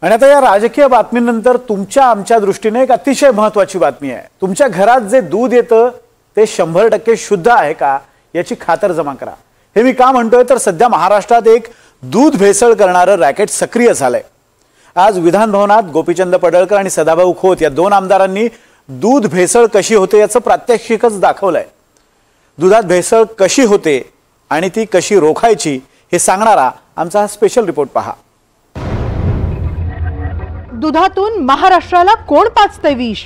आणि आता या राजकीय बातमीनंतर तुमच्या आमच्या दृष्टीने एक अतिशय महत्त्वाची बातमी आहे। तुमच्या घरात जे दूध येतं ते 100% शुद्ध आहे का याची खातरजमा करा। हे मी का म्हणतोय तर सध्या महाराष्ट्रात एक दूध भेसळ करणारं रॅकेट सक्रिय झालंय। आज विधान भवनात गोपीचंद पडळकर आणि सदाभाऊ खोत या दोन आमदारांनी दूध भेसळ कशी होते याचं प्रात्यक्षिकच दाखवलंय। दुधात भेसळ कशी होते आणि ती कशी रोखायची हे सांगणारा आमचा हा स्पेशल रिपोर्ट पहा। दुधातून महाराष्ट्राला कोण पाचतंय विष?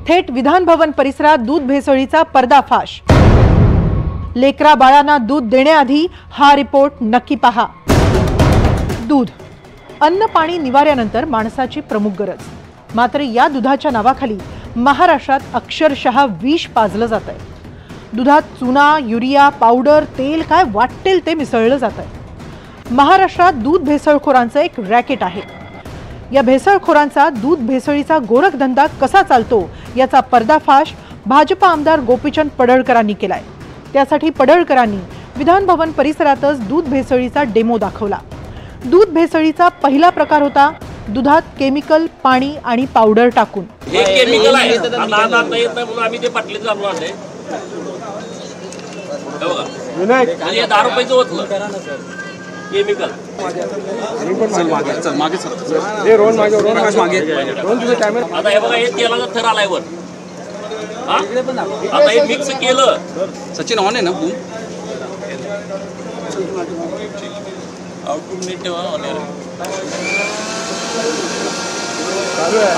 थेट विधान भवन परिसरात दूध भेसळीचा पर्दाफाश। लेकरा बाळांना दूध देण्याआधी हा रिपोर्ट नक्की पहा। दूध अन्न पाणी निवाऱ्यानंतर माणसाची प्रमुख गरज, मात्र या दुधाच्या नावाखाली महाराष्ट्रात अक्षरशः विष पाजलं जातंय। दुधात चुना, युरिया, पावडर, तेल काय वाटेल ते मिसळलं जातंय। महाराष्ट्रात दूध भेसळखोरांचं एक रॅकेट आहे। या भेसळखोरांचा दूध भेसळीचा गोरखधंदा कसा चालतो याचा पर्दाफाश भाजपा आमदार गोपीचंद पडळकरांनी केलाय। त्यासाठी पडळकरांनी विधान भवन परिसरातच दूध भेसळीचा डेमो दाखवला। दूध भेसळीचा पहिला प्रकार होता दुधात केमिकल, पाणी आणि पावडर टाकून। हे केमिकल आहे, आता येत नाही म्हणून आम्ही ते बाटलीत घालून आणले। बघा विनायक, हे 10 रुपयाचं होतं केमिकल। हे रोहन मागे, रोहन मागे, रोहन तुझा कॅमेरा। आता हे बघा, हे तेलाचा थर आलाय वर। आता हे मिक्स केलं। सचिन ऑन आहे ना तू? आउटपुट नीट ठेवा, ऑन आहे। चालू आहे,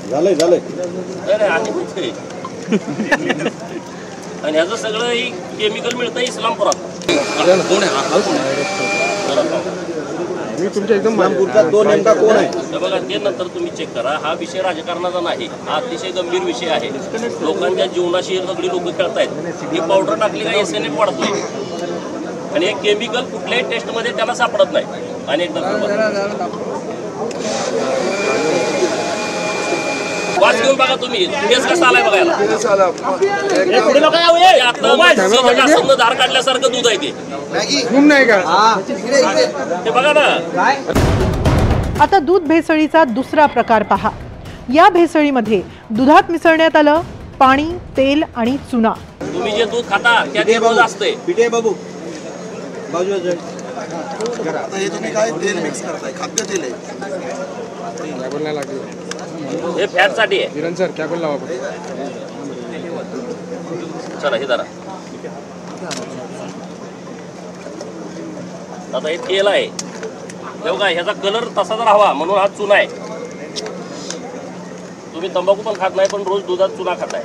झालंय झालंय। अरे आणि आणि ह्याचं सगळं ही केमिकल मिळतं इस्लामपुरात। कोण आहे? मी तुमच्या एकदम मानपूरचा दोन नेमका कोण आहे बघा, ते नंतर तुम्ही चेक करा। हा विषय राजकारणाचा नाही, हा अतिशय गंभीर विषय आहे। लोकांच्या जीवनाशी सगळी लोक खेळतायत। ही पावडर टाकली का एसएनएफ वाढतोय आणि हे केमिकल कुठल्याही टेस्टमध्ये त्याला सापडत नाही। आणि एकदा वाच घेऊन बघा तुम्ही, केस कसा आलाय बघायला। धार काढल्यासारखं दूध आहे ते बघा ना। आता दूध भेसळीचा दुसरा प्रकार पहा। या भेसळीमध्ये दुधात मिसळण्यात आलं पाणी, तेल आणि चुना। तुम्ही जे दूध खाता त्यात हे रोज असते। बाबू हे तुम्ही काय तेल मिक्स करताय? खाद्यतेल आहे। हे फॅट साठी आहे। किरण सर क्या बोलला आपण? चला हे जरा, आता हे तेल आहे हे बघा, ह्याचा कलर तसाच राहावा म्हणून हा चुना आहे। तुम्ही तंबाखू पण खात नाही पण रोज दुधात चुना खाताय।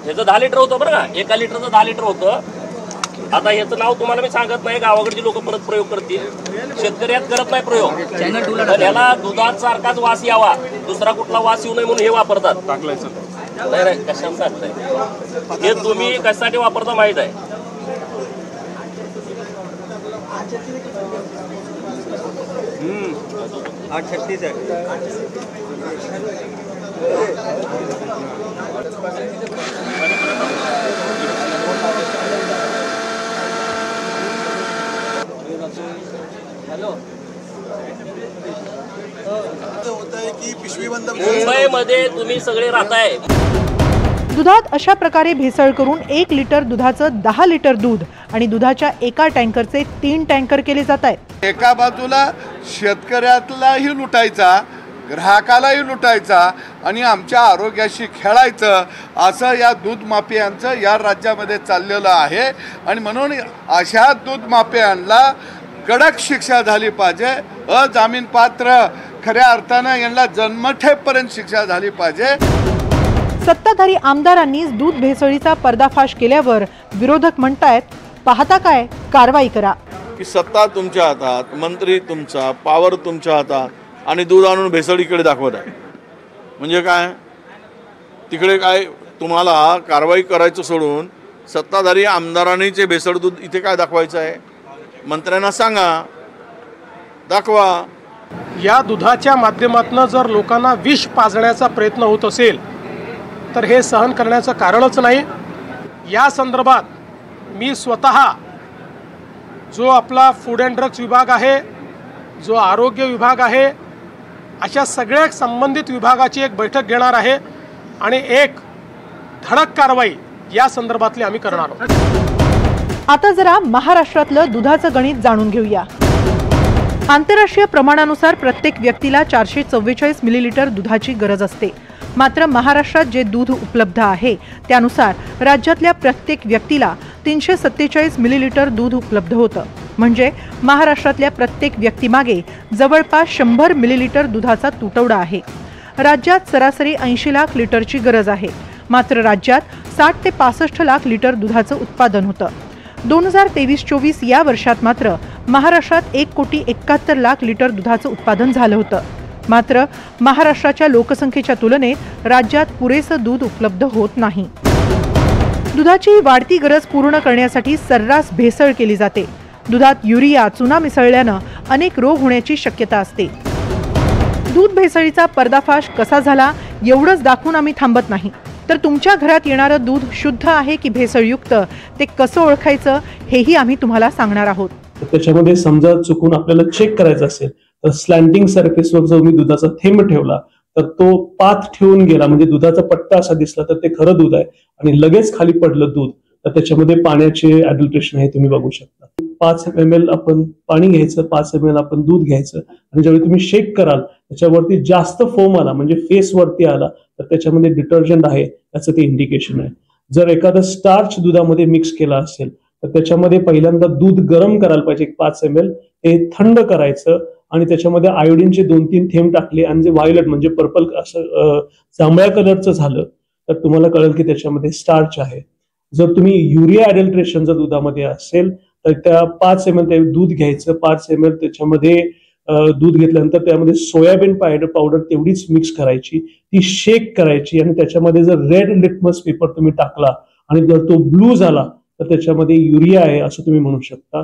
ह्याचं 10 लिटर होतं बरं का, 1 लिटरचं 10 लिटर होतं। आता याचं नाव तुम्हाला मी सांगत नाही, गावाकडची लोक परत प्रयोग करतील। शेतकऱ्यात करत नाही प्रयोग, पण ह्याला दुधात सारखाच वास यावा, दुसरा कुठला वास येऊ नये म्हणून हे वापरतात। नाही कशाला सांगताय? हे तुम्ही कशासाठी वापरता माहित आहे? मुंबईमध्ये तुम्ही सगळे राहताय। दुधात अशा प्रकारे भेसळ करून 1 लिटर दुधाचं 10 लिटर दूध आणि दुधाच्या एका टँकरचे 3 टँकर केले जात आहेत। एका बाजूला शेतकऱ्यालाही लुटायचा, ग्राहकालाही लुटायचा आणि आमच्या आरोग्याशी खेळायचं, असं या दूध माफियांचं या राज्यामध्ये चाललेलं आहे। आणि म्हणून अशा दूध माफियांना कडक शिक्षा झाली पाहिजे। अजामीन पात्र खऱ्या अर्थानं यांना जन्मठेपर्यंत शिक्षा झाली पाहिजे। सत्ताधारी आमदारांनीच दूध भेसळीचा पर्दाफाश केल्यावर विरोधक म्हणतायत, पाहता काय, कारवाई करा। की सत्ता तुमच्या हातात, मंत्री तुमचा, पावर तुमच्या हातात आणि दूध आणून भेसळीकडे दाखवत आहे। म्हणजे काय, तिकडे काय तुम्हाला कारवाई करायचं सोडून सत्ताधारी आमदारांनी जे भेसळ दूध इथे काय दाखवायचं आहे? मंत्र्यांना सांगा, दाखवा। या दुधाच्या माध्यमातून जर लोकांना विष पाजण्याचा प्रयत्न होत असेल तर हे सहन करण्याचं कारणच नाही। या संदर्भात मी स्वतः जो आपला फूड अँड ड्रग्स विभाग आहे, जो आरोग्य विभाग आहे, अशा सगळ्या संबंधित विभागाची एक बैठक घेणार आहे आणि एक धडक कारवाई या संदर्भातली आम्ही करणार आहोत। आता जरा महाराष्ट्रातलं दुधाचं गणित जाणून घेऊया। आंतरराष्ट्रीय प्रमाणानुसार प्रत्येक व्यक्तीला 444 मिलीलिटर दुधाची गरज असते। मात्र महाराष्ट्रात जे दूध उपलब्ध आहे त्यानुसार राज्यातल्या प्रत्येक व्यक्तीला 347 मिलीलिटर दूध उपलब्ध होतं। म्हणजे महाराष्ट्रातल्या प्रत्येक व्यक्तीमागे जवळपास 100 मिलीलिटर दुधाचा तुटवडा आहे। राज्यात सरासरी 80 लाख लिटरची गरज आहे। मात्र राज्यात 60 ते 65 लाख लिटर दुधाचं उत्पादन होतं। 2023-24 या वर्षात मात्र महाराष्ट्रात 1,71,00,000 लिटर दुधाचं उत्पादन झालं होतं। मात्र महाराष्ट्राच्या लोकसंख्येच्या तुलनेत राज्यात पुरेसं दूध उपलब्ध होत नाही। दुधाची वाढती गरज पूर्ण करण्यासाठी सर्रास भेसळ केली जाते। दुधात युरिया, चुना मिसळल्यानं अनेक रोग होण्याची शक्यता असते। दूध भेसळीचा पर्दाफाश कसा झाला एवढंच दाखवून आम्ही थांबत नाही, तर तुमच्या घरात येणारं दूध शुद्ध आहे की भेसळयुक्त ते कसं ओळखायचं हेही आम्ही तुम्हाला सांगणार आहोत। त्याच्यामध्ये समजा चुकून आपल्याला चेक करायचं असेल तर स्लॅन्टिंग सरफेसवर जर मी दुधाचा थेंब ठेवला तर तो पाथ ठेवून गेला, म्हणजे दुधाचा पट्टा असा दिसला तर ते खरं दूध आहे, आणि लगेच खाली पडलं दूध तर त्याच्यामध्ये पाण्याचे ॲडल्ट्रेशन आहे, तुम्ही बघू शकता। 5 ml आपण पाणी घ्यायचं, 5 ml आपण दूध घ्यायचं, आणि ज्यावेळी तुम्ही शेक कराल त्याच्यावरती जास्त फोम आला म्हणजे फेस वरती आला तर त्याच्यामध्ये डिटर्जंट आहे याचं ते इंडिकेशन आहे। जर एखादं स्टार्च दुधामध्ये मिक्स केला असेल तर त्याच्यामध्ये पहिल्यांदा दूध गरम करायला पाहिजे, 5 ml ते थंड करायचं आणि त्याच्यामध्ये आयोडीनचे 2-3 थेंब टाकले आणि जे व्हायोलेट म्हणजे पर्पल असं जांभळ्या कलरचं झालं तर तुम्हाला कळेल की त्याच्यामध्ये स्टार्च आहे। जर तुम्ही युरिया ॲडल्ट्रेशन जर दुधामध्ये असेल तर त्या 5 ml ते दूध घ्यायचं, 5 ml त्याच्यामध्ये दूध घेतल्यानंतर त्यामध्ये सोयाबीन पावडर तेवढीच मिक्स करायची, ती शेक करायची, आणि त्याच्यामध्ये जर रेड लिटमस पेपर तुम्ही टाकला आणि जर तो ब्लू झाला तर त्याच्यामध्ये युरिया आहे असं तुम्ही म्हणू शकता।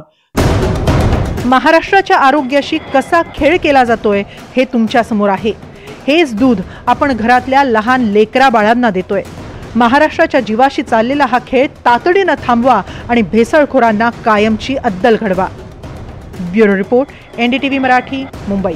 महाराष्ट्राच्या आरोग्याशी कसा खेळ केला जातोय हे तुमच्या समोर आहे। हेच दूध आपण घरातल्या लहान लेकरा बाळांना देतोय। महाराष्ट्राच्या जीवाशी चाललेला हा खेळ तातडीनं थांबवा आणि भेसळखोरांना कायमची अद्दल घडवा। Bureau report, NDTV Marathi, Mumbai.